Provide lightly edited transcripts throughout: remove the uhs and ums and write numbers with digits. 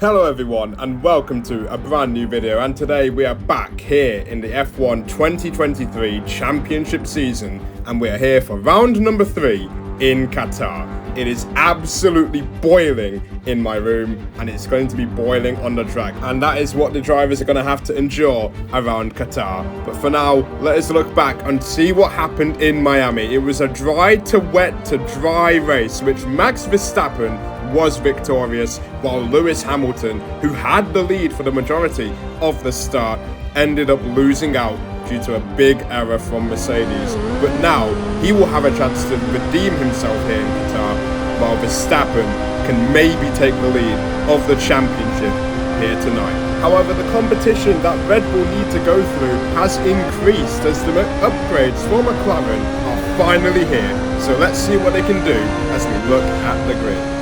Hello everyone and welcome to a brand new video, and today we are back here in the F1 2023 championship season and we are here for round number 3 in Qatar. It is absolutely boiling in my room and it's going to be boiling on the track, and that is what the drivers are going to have to endure around Qatar. But for now, let us look back and see what happened in Miami. It was a dry to wet to dry race which Max Verstappen was victorious, while Lewis Hamilton, who had the lead for the majority of the start, ended up losing out due to a big error from Mercedes. But now he will have a chance to redeem himself here in Qatar, while Verstappen can maybe take the lead of the championship here tonight. However, the competition that Red Bull need to go through has increased as the upgrades for McLaren are finally here. So let's see what they can do as we look at the grid.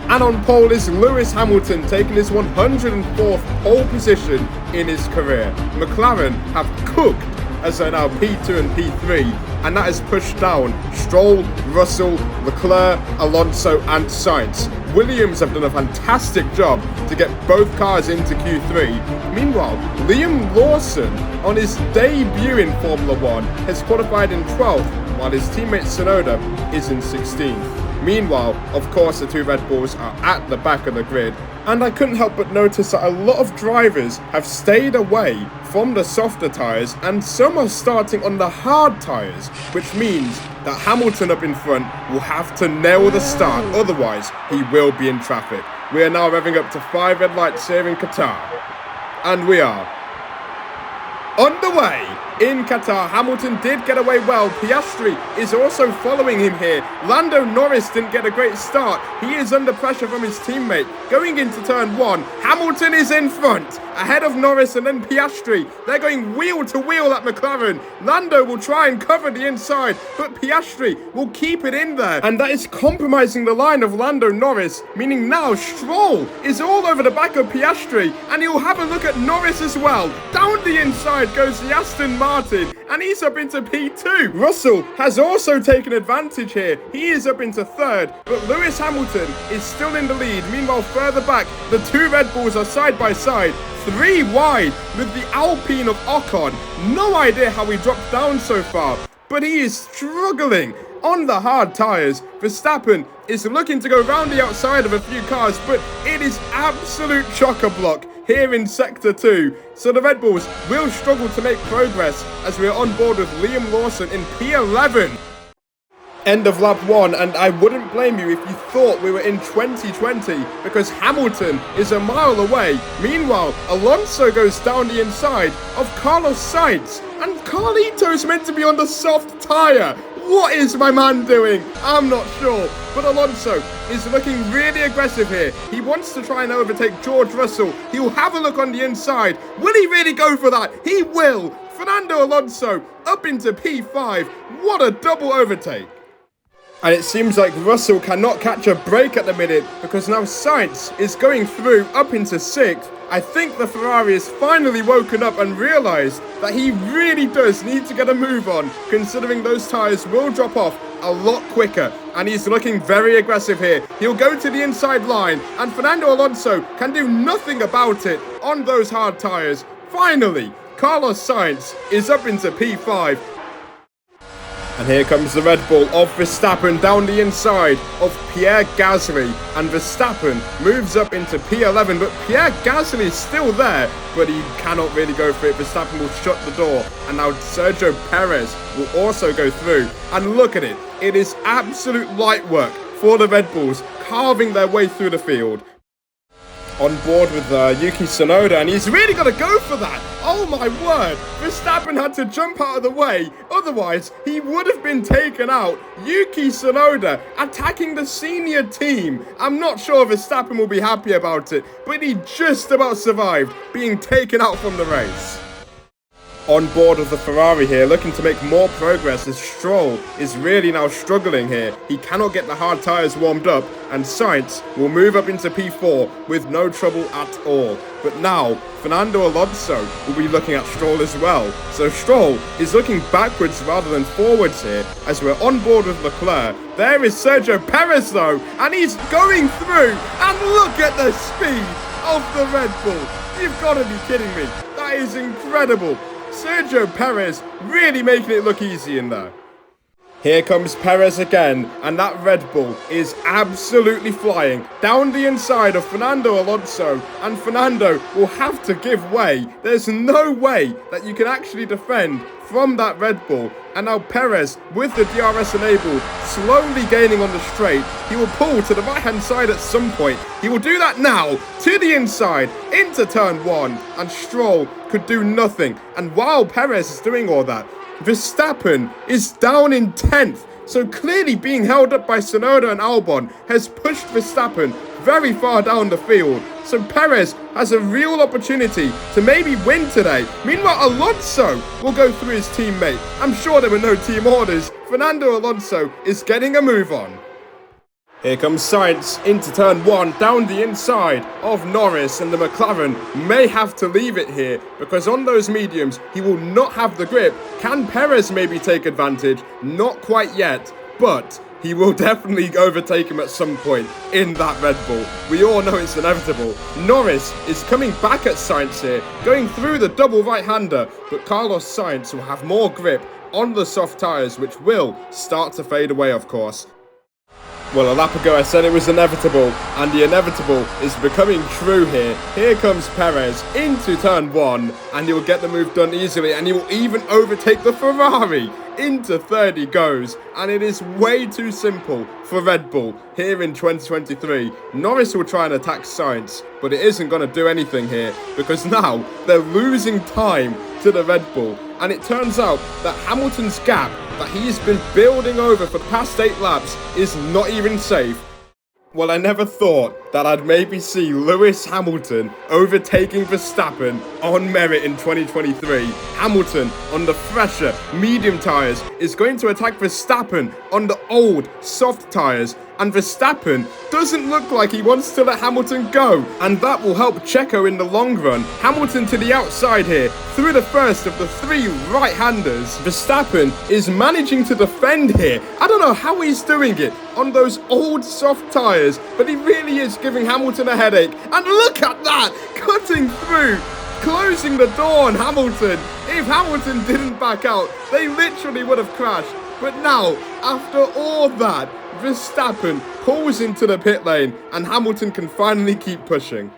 And on pole is Lewis Hamilton, taking his 104th pole position in his career. McLaren have cooked as they're now P2 and P3, and that has pushed down Stroll, Russell, Leclerc, Alonso and Sainz. Williams have done a fantastic job to get both cars into Q3. Meanwhile, Liam Lawson, on his debut in Formula 1, has qualified in 12th, while his teammate Tsunoda is in 16th. Meanwhile, of course, the two Red Bulls are at the back of the grid, and I couldn't help but notice that a lot of drivers have stayed away from the softer tyres and some are starting on the hard tyres, which means that Hamilton up in front will have to nail the start, otherwise he will be in traffic. We are now revving up to 5 red lights here in Qatar, and we are underway. In Qatar, Hamilton did get away well. Piastri is also following him here. Lando Norris didn't get a great start. He is under pressure from his teammate. Going into turn 1, Hamilton is in front, ahead of Norris and then Piastri. They're going wheel to wheel at McLaren. Lando will try and cover the inside, but Piastri will keep it in there. And that is compromising the line of Lando Norris, meaning now Stroll is all over the back of Piastri, and he'll have a look at Norris as well. Down the inside goes the Aston Martin, and he's up into P2. Russell has also taken advantage here. He is up into 3rd, but Lewis Hamilton is still in the lead. Meanwhile, further back, the two Red Bulls are side by side, 3 wide with the Alpine of Ocon. No idea how he dropped down so far, but he is struggling on the hard tyres. Verstappen is looking to go round the outside of a few cars, but it is absolute chock-a-block here in Sector 2. So the Red Bulls will struggle to make progress as we are on board with Liam Lawson in P11. End of lap 1, and I wouldn't blame you if you thought we were in 2020, because Hamilton is a mile away. Meanwhile, Alonso goes down the inside of Carlos Sainz, and Carlito's meant to be on the soft tyre. What is my man doing? I'm not sure, but Alonso is looking really aggressive here. He wants to try and overtake George Russell. He'll have a look on the inside. Will he really go for that? He will. Fernando Alonso up into P5. What a double overtake. And it seems like Russell cannot catch a break at the minute, because now Sainz is going through up into 6th. I think the Ferrari has finally woken up and realised that he really does need to get a move on, considering those tyres will drop off a lot quicker. And he's looking very aggressive here. He'll go to the inside line, and Fernando Alonso can do nothing about it on those hard tyres. Finally, Carlos Sainz is up into P5. And here comes the Red Bull of Verstappen down the inside of Pierre Gasly. And Verstappen moves up into P11, but Pierre Gasly is still there, but he cannot really go for it. Verstappen will shut the door, and now Sergio Perez will also go through. And look at it. It is absolute light work for the Red Bulls, carving their way through the field. On board with Yuki Tsunoda, and he's really got to go for that. Oh my word, Verstappen had to jump out of the way, otherwise he would have been taken out. Yuki Tsunoda attacking the senior team. I'm not sure Verstappen will be happy about it, but he just about survived being taken out from the race. on board of the Ferrari here, looking to make more progress as Stroll is really now struggling here. He cannot get the hard tyres warmed up, and Sainz will move up into P4 with no trouble at all. But now, Fernando Alonso will be looking at Stroll as well. So Stroll is looking backwards rather than forwards here as we're on board with Leclerc. There is Sergio Perez though, and he's going through, and look at the speed of the Red Bull. You've got to be kidding me. That is incredible. Sergio Perez really making it look easy in there. Here comes Perez again, and that Red Bull is absolutely flying down the inside of Fernando Alonso, and Fernando will have to give way. There's no way that you can actually defend from that Red Bull. And now Perez, with the DRS enabled, slowly gaining on the straight. He will pull to the right-hand side at some point. He will do that now, to the inside, into turn 1, and Stroll could do nothing. And while Perez is doing all that, Verstappen is down in 10th. So clearly being held up by Tsunoda and Albon has pushed Verstappen very far down the field. So Perez has a real opportunity to maybe win today. Meanwhile, Alonso will go through his teammate. I'm sure there were no team orders. Fernando Alonso is getting a move on. Here comes Sainz into turn 1 down the inside of Norris, and the McLaren may have to leave it here because on those mediums he will not have the grip. Can Perez maybe take advantage? Not quite yet, but he will definitely overtake him at some point in that Red Bull. We all know it's inevitable. Norris is coming back at Sainz here, going through the double right-hander, but Carlos Sainz will have more grip on the soft tyres, which will start to fade away, of course. Well, a lap ago I said it was inevitable, and the inevitable is becoming true here. Here comes Perez into turn 1, and he will get the move done easily, and he will even overtake the Ferrari. Into third he goes, and it is way too simple for Red Bull here in 2023. Norris will try and attack Sainz, but it isn't going to do anything here because now they're losing time to the Red Bull. And it turns out that Hamilton's gap that he's been building over for the past 8 laps is not even safe. Well, I never thought that I'd maybe see Lewis Hamilton overtaking Verstappen on merit in 2023. Hamilton on the fresher medium tyres is going to attack Verstappen on the old soft tyres, and Verstappen doesn't look like he wants to let Hamilton go, and that will help Checo in the long run. Hamilton to the outside here through the first of the 3 right-handers. Verstappen is managing to defend here. I don't know how he's doing it on those old soft tyres, but he really is giving Hamilton a headache. And look at that, cutting through, closing the door on Hamilton. If Hamilton didn't back out, they literally would have crashed. But now, after all that, Verstappen pulls into the pit lane and Hamilton can finally keep pushing.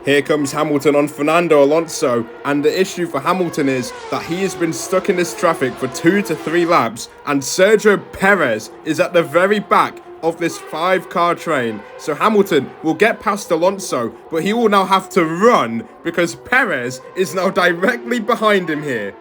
Here comes Hamilton on Fernando Alonso, and the issue for Hamilton is that he has been stuck in this traffic for 2 to 3 laps, and Sergio Perez is at the very back of this 5-car train. So Hamilton will get past Alonso, but he will now have to run because Perez is now directly behind him here.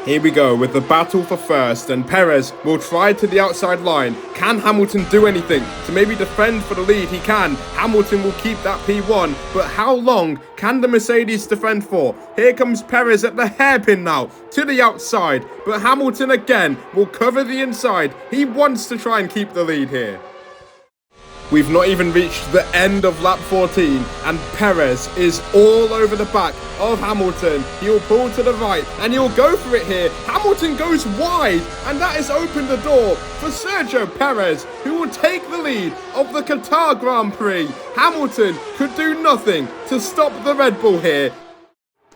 Here we go with the battle for first, and Perez will try to the outside line. Can Hamilton do anything to maybe defend for the lead? He can. Hamilton will keep that P1, but how long can the Mercedes defend for? Here comes Perez at the hairpin now to the outside, but Hamilton again will cover the inside. He wants to try and keep the lead here. We've not even reached the end of lap 14, and Perez is all over the back of Hamilton. He'll pull to the right, and he'll go for it here. Hamilton goes wide, and that has opened the door for Sergio Perez, who will take the lead of the Qatar Grand Prix. Hamilton could do nothing to stop the Red Bull here.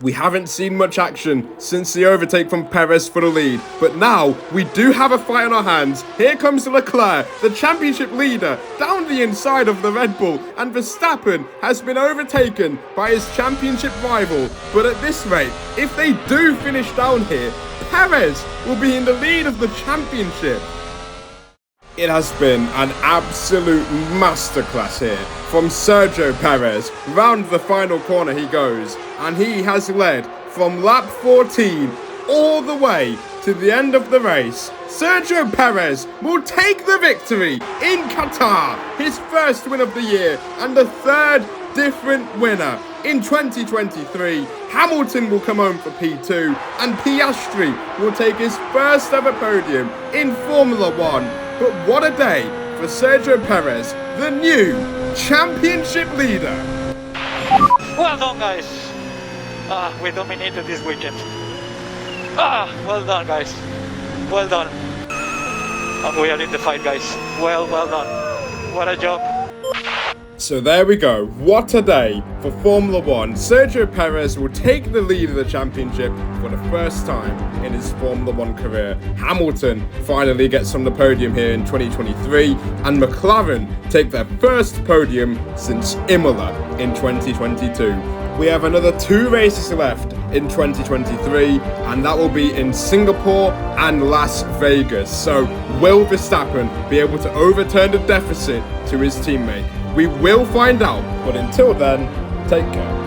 We haven't seen much action since the overtake from Perez for the lead, but now we do have a fight on our hands. Here comes Leclerc, the championship leader, down the inside of the Red Bull, and Verstappen has been overtaken by his championship rival. But at this rate, if they do finish down here, Perez will be in the lead of the championship. It has been an absolute masterclass here from Sergio Perez. Round the final corner he goes, and he has led from lap 14 all the way to the end of the race. Sergio Perez will take the victory in Qatar, his first win of the year and the 3rd different winner. In 2023, Hamilton will come home for P2 and Piastri will take his first ever podium in Formula 1. But what a day for Sergio Perez, the new championship leader. Well done, guys. We dominated this weekend. Well done, guys. Well done. We are in the fight, guys. Well done. What a job. So there we go. What a day for Formula 1. Sergio Perez will take the lead of the championship for the first time in his Formula 1 career. Hamilton finally gets on the podium here in 2023, and McLaren take their first podium since Imola in 2022. We have another 2 races left in 2023, and that will be in Singapore and Las Vegas. So will Verstappen be able to overturn the deficit to his teammate? We will find out, but until then, take care.